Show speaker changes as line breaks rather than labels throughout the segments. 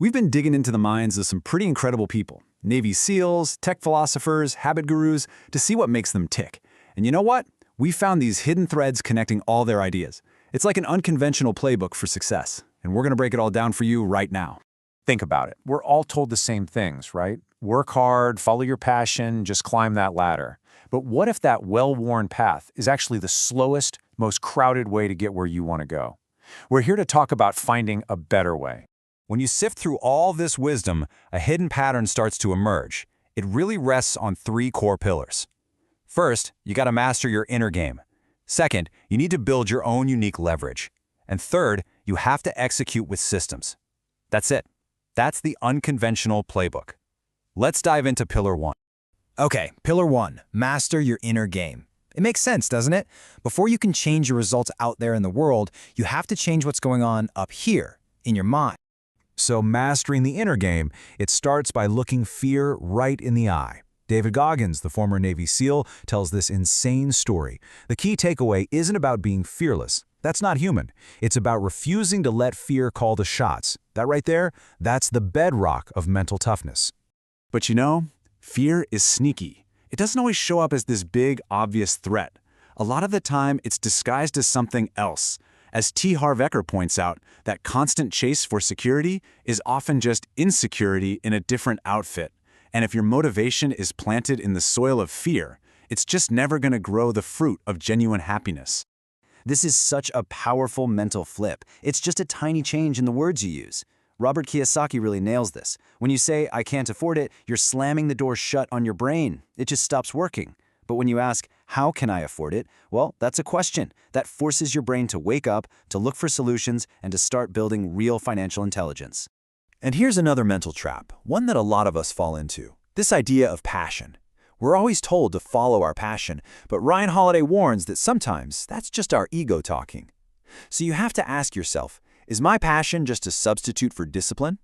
We've been digging into the minds of some pretty incredible people, Navy SEALs, tech philosophers, habit gurus, to see what makes them tick. And you know what? We found these hidden threads connecting all their ideas. It's like an unconventional playbook for success, and we're going to break it all down for you right now.
Think about it. We're all told the same things, right? Work hard, follow your passion, just climb that ladder. But what if that well-worn path is actually the slowest, most crowded way to get where you want to go? We're here to talk about finding a better way.
When you sift through all this wisdom, a hidden pattern starts to emerge. It really rests on three core pillars. First, you got to master your inner game. Second, you need to build your own unique leverage. And third, you have to execute with systems. That's it. That's the unconventional playbook. Let's dive into pillar one.
Okay, pillar one, master your inner game. It makes sense, doesn't it? Before you can change your results out there in the world, you have to change what's going on up here, in your mind.
So mastering the inner game, it starts by looking fear right in the eye. David Goggins, the former Navy SEAL, tells this insane story. The key takeaway isn't about being fearless. That's not human. It's about refusing to let fear call the shots. That right there, that's the bedrock of mental toughness.
But you know, fear is sneaky. It doesn't always show up as this big, obvious threat. A lot of the time, it's disguised as something else. As T. Harv Eker points out, that constant chase for security is often just insecurity in a different outfit. And if your motivation is planted in the soil of fear, it's just never going to grow the fruit of genuine happiness.
This is such a powerful mental flip. It's just a tiny change in the words you use. Robert Kiyosaki really nails this. When you say, "I can't afford it," you're slamming the door shut on your brain. It just stops working. But when you ask, "How can I afford it?" well, that's a question. That forces your brain to wake up, to look for solutions, and to start building real financial intelligence.
And here's another mental trap, one that a lot of us fall into. This idea of passion. We're always told to follow our passion, but Ryan Holiday warns that sometimes that's just our ego talking. So you have to ask yourself, is my passion just a substitute for discipline?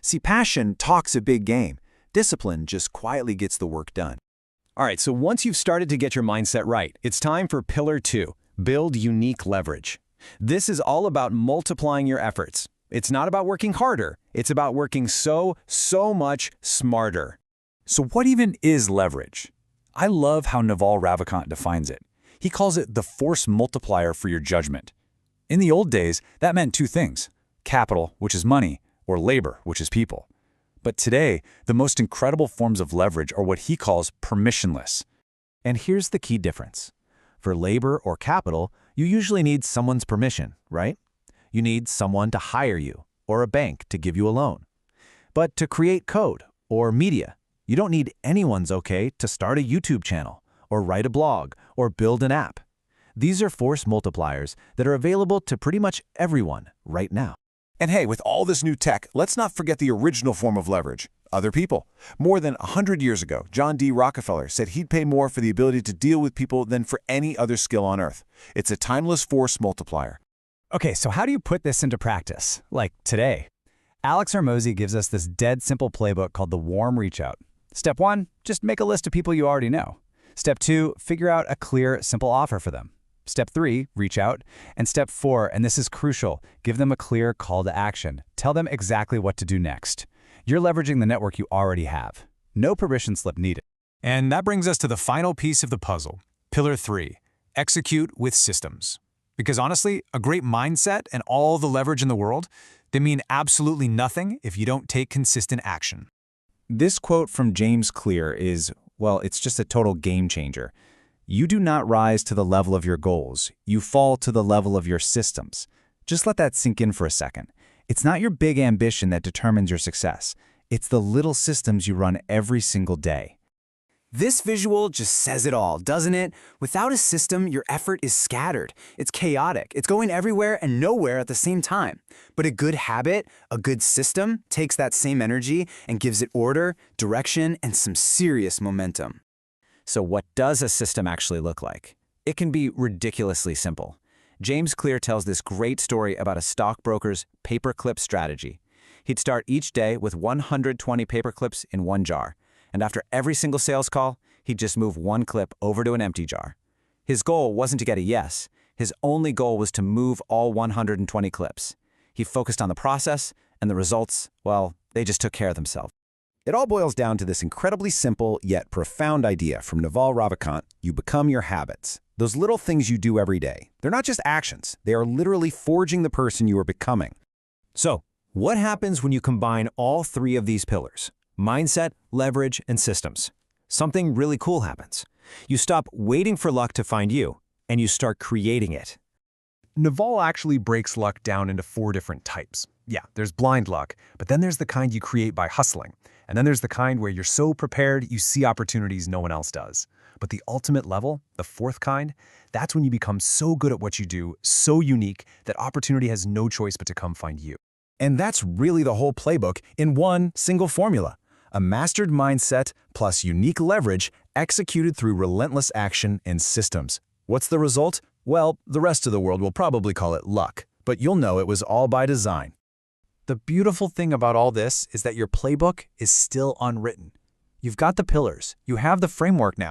See, passion talks a big game. Discipline just quietly gets the work done.
All right, so once you've started to get your mindset right, it's time for pillar two, build unique leverage. This is all about multiplying your efforts. It's not about working harder. It's about working so much smarter.
So what even is leverage? I love how Naval Ravikant defines it. He calls it the force multiplier for your judgment. In the old days, that meant two things: capital, which is money, or labor, which is people. But today, the most incredible forms of leverage are what he calls permissionless. And here's the key difference. For labor or capital, you usually need someone's permission, right? You need someone to hire you, or a bank to give you a loan. But to create code or media, you don't need anyone's okay to start a YouTube channel, or write a blog, or build an app. These are force multipliers that are available to pretty much everyone right now.
And hey, with all this new tech, let's not forget the original form of leverage, other people. More than 100 years ago, John D. Rockefeller said he'd pay more for the ability to deal with people than for any other skill on earth. It's a timeless force multiplier.
Okay, so how do you put this into practice? Like today. Alex Hormozi gives us this dead simple playbook called the warm reach out. Step 1, just make a list of people you already know. Step 2, figure out a clear, simple offer for them. Step 3, reach out. And step 4, and this is crucial, give them a clear call to action. Tell them exactly what to do next. You're leveraging the network you already have. No permission slip needed.
And that brings us to the final piece of the puzzle, pillar 3, execute with systems. Because honestly, a great mindset and all the leverage in the world, they mean absolutely nothing if you don't take consistent action.
This quote from James Clear is, well, it's just a total game changer. You do not rise to the level of your goals. You fall to the level of your systems. Just let that sink in for a second. It's not your big ambition that determines your success. It's the little systems you run every single day. This visual just says it all, doesn't it? Without a system, your effort is scattered. It's chaotic. It's going everywhere and nowhere at the same time. But a good habit, a good system, takes that same energy and gives it order, direction, and some serious momentum. So what does a system actually look like? It can be ridiculously simple. James Clear tells this great story about a stockbroker's paperclip strategy. He'd start each day with 120 paperclips in one jar. And after every single sales call, he'd just move one clip over to an empty jar. His goal wasn't to get a yes. His only goal was to move all 120 clips. He focused on the process,
And the results, well, they just took care of themselves. It all boils down to this incredibly simple yet profound idea from Naval Ravikant: you become your habits. Those little things you do every day. They're not just actions. They are literally forging the person you are becoming. So, what happens when you combine all three of these pillars? Mindset, leverage, and systems. Something really cool happens. You stop waiting for luck to find you, and you start creating it.
Naval actually breaks luck down into 4 different types. Yeah, there's blind luck, but then there's the kind you create by hustling. And then there's the kind where you're so prepared you see opportunities no one else does. But the ultimate level, the 4th kind, that's when you become so good at what you do, so unique, that opportunity has no choice but to come find you.
And that's really the whole playbook in one single formula. A mastered mindset plus unique leverage executed through relentless action and systems. What's the result? Well, the rest of the world will probably call it luck, but you'll know it was all by design.
The beautiful thing about all this is that your playbook is still unwritten. You've got the pillars, you have the framework now.